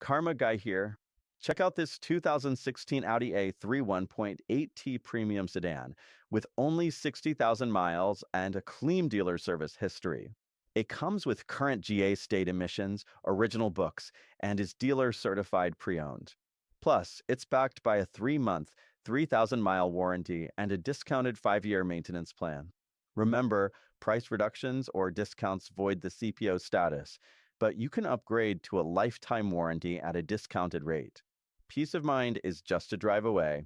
Karma Guy here. Check out this 2016 Audi A3 1.8T premium sedan with only 60,000 miles and a clean dealer service history. It comes with current GA state emissions, original books, and is dealer certified pre-owned. Plus, it's backed by a 3-month, 3,000-mile warranty and a discounted 5-year maintenance plan. Remember, price reductions or discounts void the CPO status, but you can upgrade to a lifetime warranty at a discounted rate. Peace of mind is just a drive away.